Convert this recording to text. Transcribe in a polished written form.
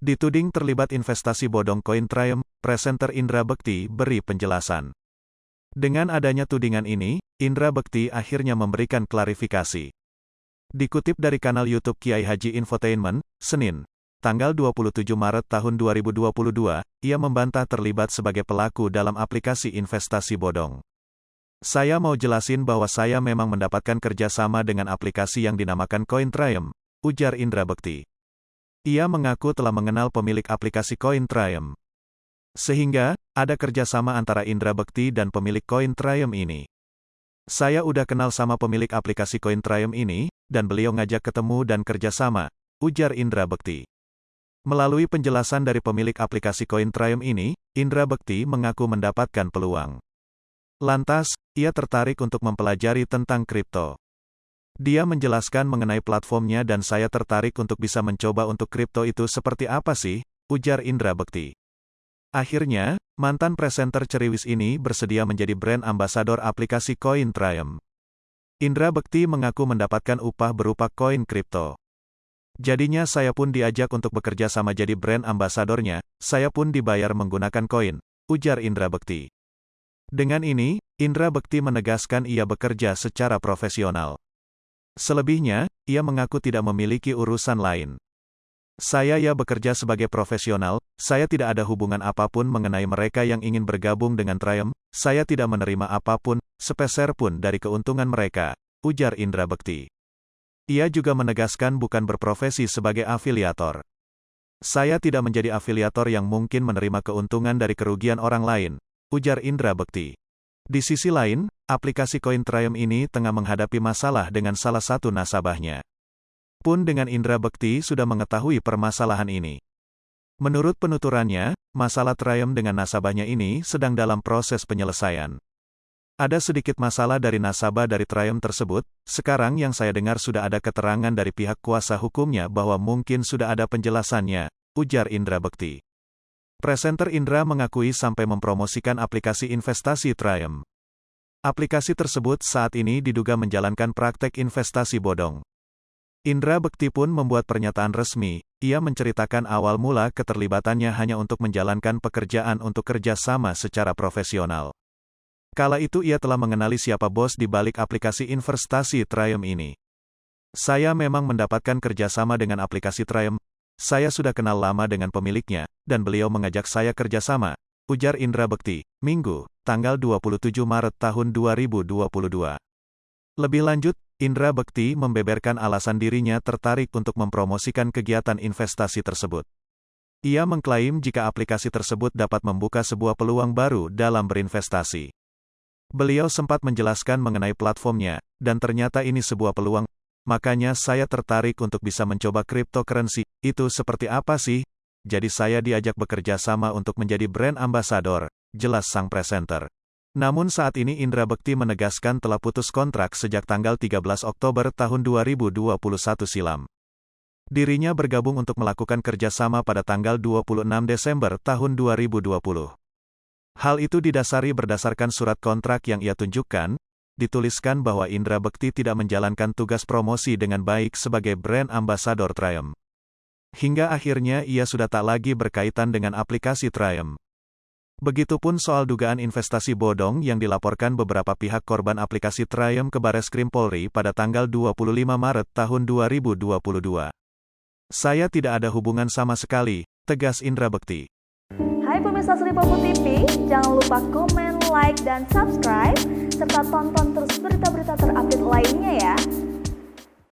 Dituding terlibat investasi bodong koin Triumph, presenter Indra Bekti beri penjelasan. Dengan adanya tudingan ini, Indra Bekti akhirnya memberikan klarifikasi. Dikutip dari kanal YouTube Kiai Haji Infotainment, Senin, tanggal 27 Maret tahun 2022, ia membantah terlibat sebagai pelaku dalam aplikasi investasi bodong. Saya mau jelasin bahwa saya memang mendapatkan kerjasama dengan aplikasi yang dinamakan Koin Triumph, ujar Indra Bekti. Ia mengaku telah mengenal pemilik aplikasi Koin Triumph. Sehingga, ada kerjasama antara Indra Bekti dan pemilik Koin Triumph ini. Saya udah kenal sama pemilik aplikasi Koin Triumph ini, dan beliau ngajak ketemu dan kerjasama, ujar Indra Bekti. Melalui penjelasan dari pemilik aplikasi Koin Triumph ini, Indra Bekti mengaku mendapatkan peluang. Lantas, ia tertarik untuk mempelajari tentang kripto. Dia menjelaskan mengenai platformnya dan saya tertarik untuk bisa mencoba untuk kripto itu seperti apa sih, ujar Indra Bekti. Akhirnya, mantan presenter ceriwis ini bersedia menjadi brand ambasador aplikasi Koin Triumph. Indra Bekti mengaku mendapatkan upah berupa koin kripto. Jadinya saya pun diajak untuk bekerja sama jadi brand ambasadornya, saya pun dibayar menggunakan koin, ujar Indra Bekti. Dengan ini, Indra Bekti menegaskan ia bekerja secara profesional. Selebihnya, ia mengaku tidak memiliki urusan lain. Saya bekerja sebagai profesional, saya tidak ada hubungan apapun mengenai mereka yang ingin bergabung dengan Triumph, saya tidak menerima apapun, sepeser pun dari keuntungan mereka, ujar Indra Bekti. Ia juga menegaskan bukan berprofesi sebagai afiliator. Saya tidak menjadi afiliator yang mungkin menerima keuntungan dari kerugian orang lain, ujar Indra Bekti. Di sisi lain, aplikasi Koin Triumph ini tengah menghadapi masalah dengan salah satu nasabahnya. Pun dengan Indra Bekti sudah mengetahui permasalahan ini. Menurut penuturannya, masalah Triumph dengan nasabahnya ini sedang dalam proses penyelesaian. Ada sedikit masalah dari nasabah dari Triumph tersebut, sekarang yang saya dengar sudah ada keterangan dari pihak kuasa hukumnya bahwa mungkin sudah ada penjelasannya, ujar Indra Bekti. Presenter Indra mengakui sampai mempromosikan aplikasi investasi Triumph. Aplikasi tersebut saat ini diduga menjalankan praktek investasi bodong. Indra Bekti pun membuat pernyataan resmi, ia menceritakan awal mula keterlibatannya hanya untuk menjalankan pekerjaan untuk kerja sama secara profesional. Kala itu ia telah mengenali siapa bos di balik aplikasi investasi Triumph ini. Saya memang mendapatkan kerjasama dengan aplikasi Triumph. Saya sudah kenal lama dengan pemiliknya, dan beliau mengajak saya kerjasama, ujar Indra Bekti, Minggu, tanggal 27 Maret tahun 2022. Lebih lanjut, Indra Bekti membeberkan alasan dirinya tertarik untuk mempromosikan kegiatan investasi tersebut. Ia mengklaim jika aplikasi tersebut dapat membuka sebuah peluang baru dalam berinvestasi. Beliau sempat menjelaskan mengenai platformnya, dan ternyata ini sebuah peluang. Makanya saya tertarik untuk bisa mencoba cryptocurrency, itu seperti apa sih? Jadi saya diajak bekerja sama untuk menjadi brand ambassador, jelas sang presenter. Namun saat ini Indra Bekti menegaskan telah putus kontrak sejak tanggal 13 Oktober tahun 2021 silam. Dirinya bergabung untuk melakukan kerjasama pada tanggal 26 Desember tahun 2020. Hal itu didasari berdasarkan surat kontrak yang ia tunjukkan, dituliskan bahwa Indra Bekti tidak menjalankan tugas promosi dengan baik sebagai brand ambasador Triumph. Hingga akhirnya ia sudah tak lagi berkaitan dengan aplikasi Triumph. Begitupun soal dugaan investasi bodong yang dilaporkan beberapa pihak korban aplikasi Triumph ke Bareskrim Polri pada tanggal 25 Maret tahun 2022. Saya tidak ada hubungan sama sekali, tegas Indra Bekti. Hai pemirsa Sri Popo TV, jangan lupa komen, like, dan subscribe, serta tonton terus berita-berita terupdate lainnya ya.